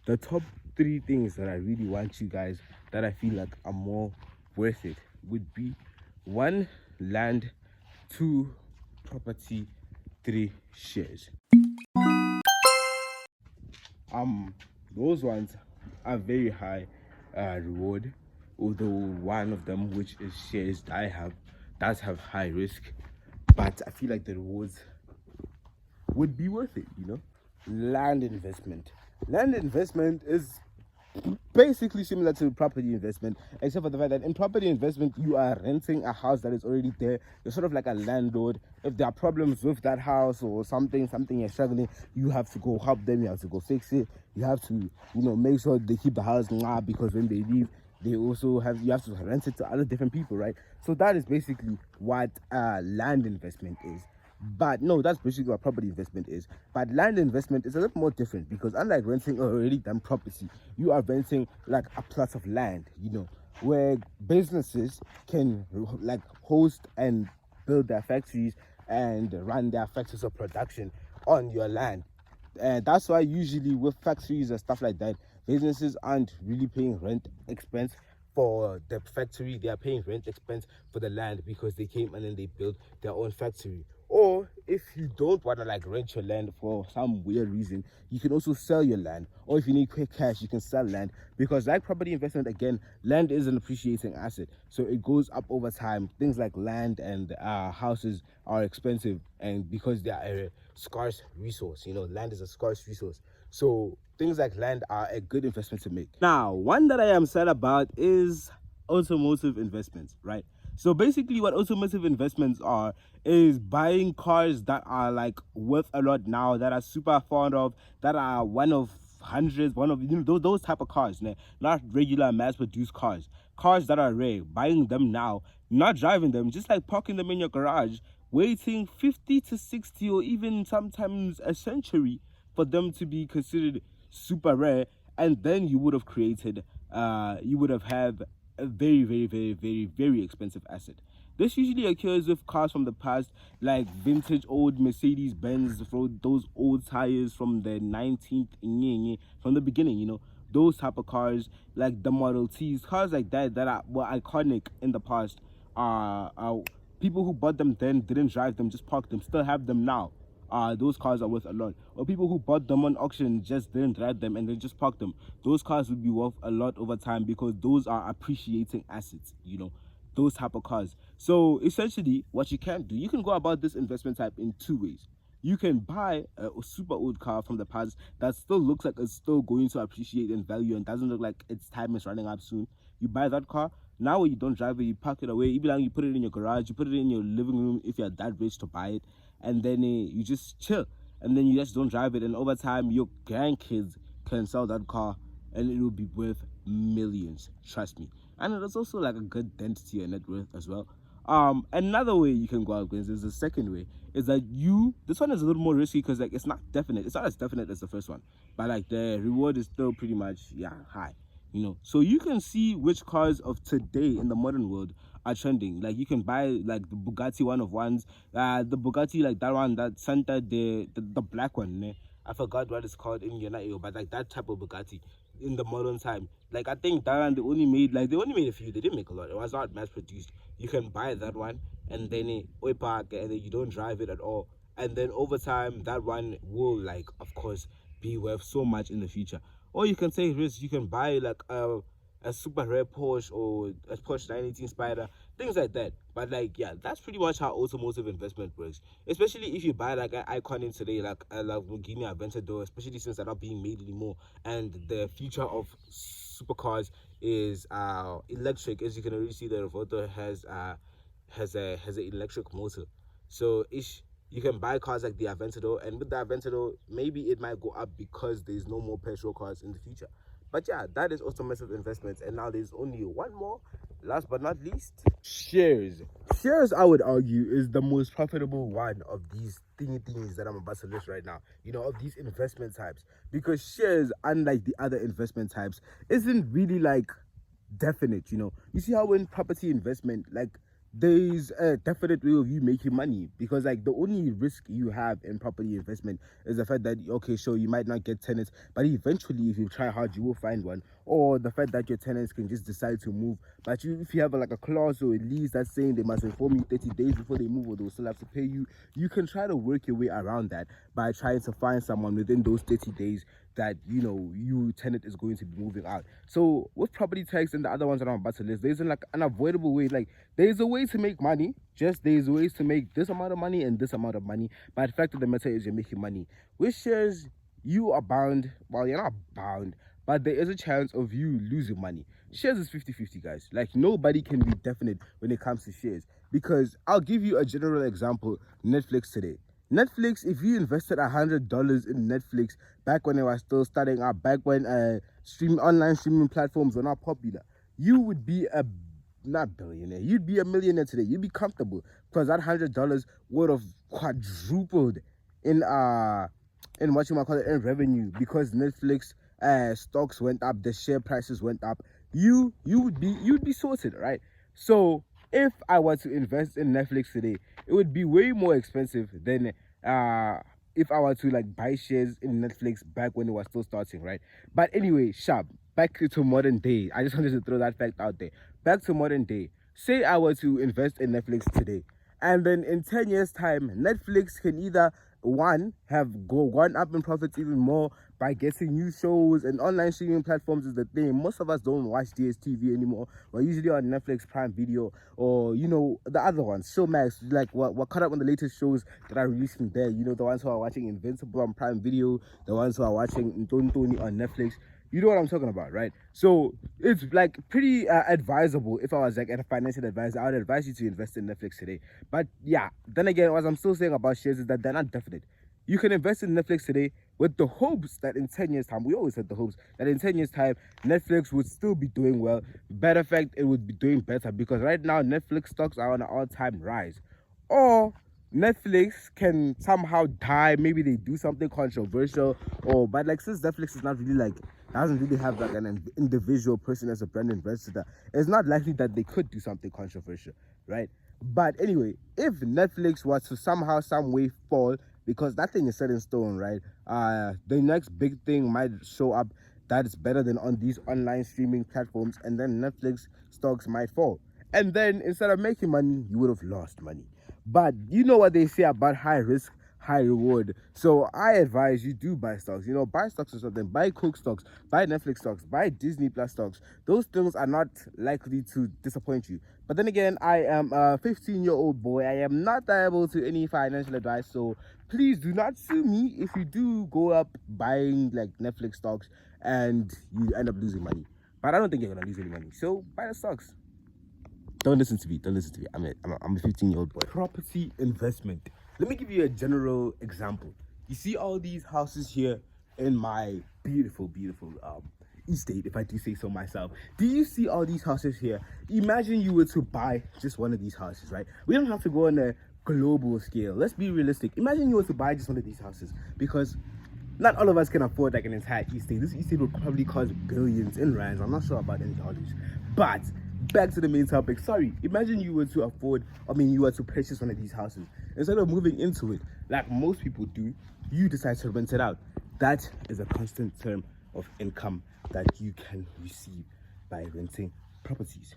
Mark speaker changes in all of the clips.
Speaker 1: the top 3 things that I really want you guys, that I feel like are more worth it, would be 1, land, 2, property, 3, shares. Those ones are very high reward, although one of them, which is shares that I have, does have high risk, but I feel like the rewards would be worth it. Land investment. Land investment is basically similar to property investment, except for the fact that in property investment you are renting a house that is already there. You're sort of like a landlord. If there are problems with that house or something you're struggling, you have to go help them, you have to go fix it, you have to make sure they keep the house, because when they leave, they also you have to rent it to other different people, right? So that is basically what land investment is. But no, that's basically what property investment is. But land investment is a little more different, because unlike renting already done property, you are renting like a plot of land, where businesses can like host and build their factories and run their factories of production on your land. And that's why usually with factories and stuff like that, businesses aren't really paying rent expense for the factory. They are paying rent expense for the land, because they came and then they built their own factory. Or if you don't want to like rent your land for some weird reason, you can also sell your land. Or if you need quick cash, you can sell land, because like property investment, again, land is an appreciating asset, so it goes up over time. Things like land and houses are expensive, and because they are a scarce resource, land is a scarce resource, so things like land are a good investment to make. Now, one that I am sad about is automotive investments, right? So basically what automotive investments are is buying cars that are like worth a lot now, that are super fond of, that are one of hundreds, one of those type of cars, not regular mass-produced cars that are rare. Buying them now, not driving them, just like parking them in your garage, waiting 50 to 60 or even sometimes a century for them to be considered super rare, and then you would have had a very, very, very, very, very expensive asset. This usually occurs with cars from the past, like vintage old Mercedes Benz, those old tires from the 19th, from the beginning, those type of cars, like the Model Ts, cars like that were iconic in the past. People who bought them then didn't drive them, just parked them, still have them now. Those cars are worth a lot. Or people who bought them on auction, just didn't drive them and they just parked them. Those cars would be worth a lot over time, because those are appreciating assets, those type of cars. So essentially what you can do, you can go about this investment type in 2 ways. You can buy a super old car from the past that still looks like it's still going to appreciate in value and doesn't look like its time is running up soon. You buy that car. Now when you don't drive it, you park it away. Even you put it in your garage, you put it in your living room if you're that rich to buy it, and then you just chill, and then you just don't drive it, and over time your grandkids can sell that car and it will be worth millions, trust me. And it's also like a good dent to your net worth as well. Another way you can go out with is the second way, is that this one is a little more risky, because like it's not as definite as the first one, but like the reward is still pretty much high. So you can see which cars of today in the modern world are trending. Like you can buy like the Bugatti one of ones, the Bugatti, like that one, that Santa, the black one, ne? I forgot what it's called in United, but like that type of Bugatti in the modern time. Like I think that one, they only made a few. They didn't make a lot. It was not mass produced. You can buy that one and then park, and then you don't drive it at all. And then over time, that one will, like, of course, be worth so much in the future. Or you can take risks. You can buy like a super rare Porsche or a Porsche 918 Spider, things like that. But like, yeah, that's pretty much how automotive investment works. Especially if you buy like an icon in today, like a Lamborghini Aventador, especially since they're not being made anymore, and the future of supercars is electric. As you can already see, the Revolta has an electric motor. So you can buy cars like the Aventador, and with the Aventador, maybe it might go up because there's no more petrol cars in the future. But yeah, that is automotive investments. And now there's only one more, last but not least, shares. Shares, I would argue, is the most profitable one of these things that I'm about to list right now, of these investment types, because shares, unlike the other investment types, isn't really like definite. You see how in property investment, like there's a definite way of you making money, because like the only risk you have in property investment is the fact that, okay, sure, you might not get tenants, but eventually if you try hard you will find one, or the fact that your tenants can just decide to move, but if you have like a clause or a lease that's saying they must inform you 30 days before they move, or they'll still have to pay you, you can try to work your way around that by trying to find someone within those 30 days that, you know, you tenant is going to be moving out. So with property tax and the other ones that I'm about to list, there's like an avoidable way. Like there's a way to make money, just there's ways to make this amount of money and this amount of money, but the fact of the matter is you're making money. With shares, you are bound, well, you're not bound, but there is a chance of you losing money. Shares is 50-50, guys. Like nobody can be definite when it comes to shares, because I'll give you a general example. Netflix today, Netflix, if you invested $100 in Netflix back when they were still starting up, back when online streaming platforms were not popular, you would be a not billionaire, you'd be a millionaire today. You'd be comfortable, because that $100 would have quadrupled in what you might call it, in revenue, because Netflix stocks went up, the share prices went up. You'd be sorted, right? So if I were to invest in Netflix today, it would be way more expensive than if I were to like buy shares in Netflix back when it was still starting, right? But anyway, sharp, back to modern day. I just wanted to throw that fact out there. Back to modern day. Say I were to invest in Netflix today, and then in 10 years time, Netflix can either have gone up in profits even more by getting new shows, and online streaming platforms is the thing. Most of us don't watch DSTV anymore. We're usually on Netflix Prime Video, or you know, the other ones, Showmax. Like we're caught up on the latest shows that are releasing there. You know, the ones who are watching Invincible on Prime Video, the ones who are watching Ntoni on Netflix. You know what I'm talking about, right? So it's like pretty advisable. If I was like a financial advisor, I would advise you to invest in Netflix today. But yeah, then again, what I'm still saying about shares is that they're not definite. You can invest in Netflix today with the hopes that in 10 years time, we always had the hopes that in 10 years time, Netflix would still be doing well. Better fact, it would be doing better, because right now Netflix stocks are on an all-time rise. Or Netflix can somehow die. Maybe they do something controversial, but like, since Netflix is not really like, doesn't really have like an individual person as a brand investor, it's not likely that they could do something controversial, right? But anyway, if Netflix was to somehow, some way fall, because that thing is set in stone, right? The next big thing might show up that is better than on these online streaming platforms, and then Netflix stocks might fall. And then instead of making money, you would have lost money. But you know what they say about high risk, high reward. So I advise you do buy stocks. You know, buy stocks or something. Buy Coke stocks, buy Netflix stocks, buy Disney Plus stocks. Those things are not likely to disappoint you. But then again, I am a 15-year-old boy. I am not liable to any financial advice. So please do not sue me if you do go up buying like Netflix stocks and you end up losing money. But I don't think you're gonna lose any money. So buy the stocks. Don't listen to me. I'm a 15-year-old boy. Property investment. Let me give you a general example. You see all these houses here in my beautiful estate, if I do say so myself. Do you see all these houses here? Imagine you were to buy just one of these houses, right? We don't have to go on a global scale. Let's be realistic. Imagine you were to buy just one of these houses, because not all of us can afford like an entire estate. This estate will probably cost billions in rands. I'm not sure about in dollars. But back to the main topic. Sorry, imagine you were to purchase one of these houses. Instead of moving into it like most people do, you decide to rent it out. That is a constant term of income that you can receive by renting properties.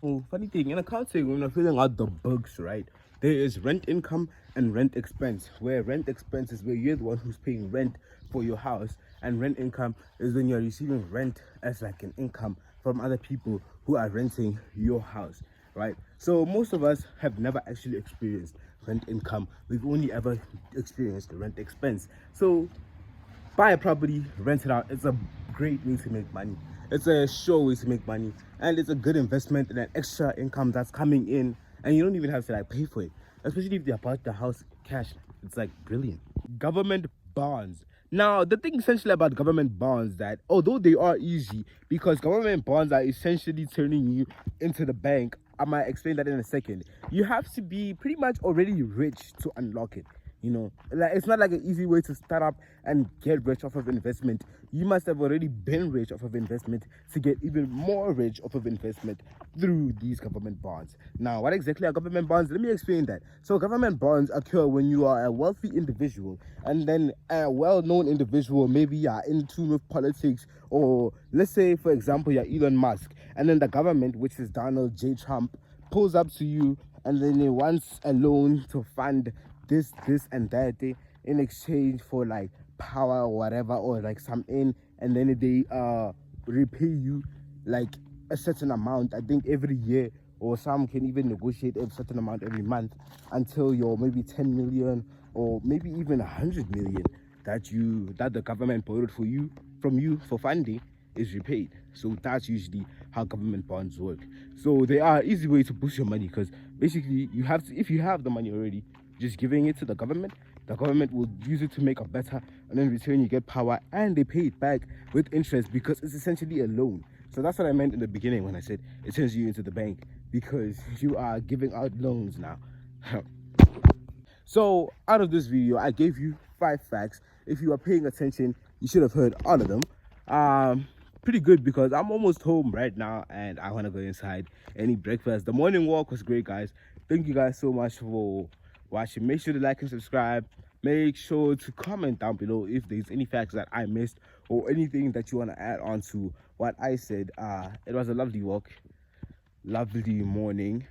Speaker 1: Oh, funny thing, in accounting, when we're filling out the books, right, there is rent income and rent expense, where rent expense is where you're the one who's paying rent for your house, and rent income is when you're receiving rent as like an income from other people who are renting your house, right? So most of us have never actually experienced rent income. We've only ever experienced the rent expense. So buy a property, rent it out. It's a great way to make money. It's a sure way to make money, and it's a good investment and an extra income that's coming in, and you don't even have to like pay for it, especially if you bought the house cash. It's like brilliant. Government bonds. Now, the thing essentially about government bonds, that although they are easy, because government bonds are essentially turning you into the bank. I might explain that in a second. You have to be pretty much already rich to unlock it. You know, like it's not like an easy way to start up and get rich off of investment. You must have already been rich off of investment to get even more rich off of investment through these government bonds. Now, what exactly are government bonds? Let me explain that. So government bonds occur when you are a wealthy individual and then a well-known individual, maybe you're in tune with politics, or let's say for example you're Elon Musk, and then the government, which is Donald J. Trump, pulls up to you and then he wants a loan to fund this and that in exchange for like power or whatever, or like something, and then they repay you like a certain amount, I think every year, or some can even negotiate a certain amount every month until you're maybe 10 million or maybe even 100 million that the government borrowed from you for funding is repaid. So that's usually how government bonds work. So they are an easy way to boost your money, because basically you have to, if you have the money already, just giving it to the government will use it to make a better, and in return you get power and they pay it back with interest, because it's essentially a loan. So that's what I meant in the beginning when I said it turns you into the bank, because you are giving out loans now. So out of this video, I gave you 5 facts. If you are paying attention, you should have heard all of them. Pretty good, because I'm almost home right now and I want to go inside and eat breakfast. The morning walk was great, guys. Thank you guys so much for watching. Make sure to like and subscribe. Make sure to comment down below if there's any facts that I missed or anything that you want to add on to what I said. It was a lovely walk, lovely morning.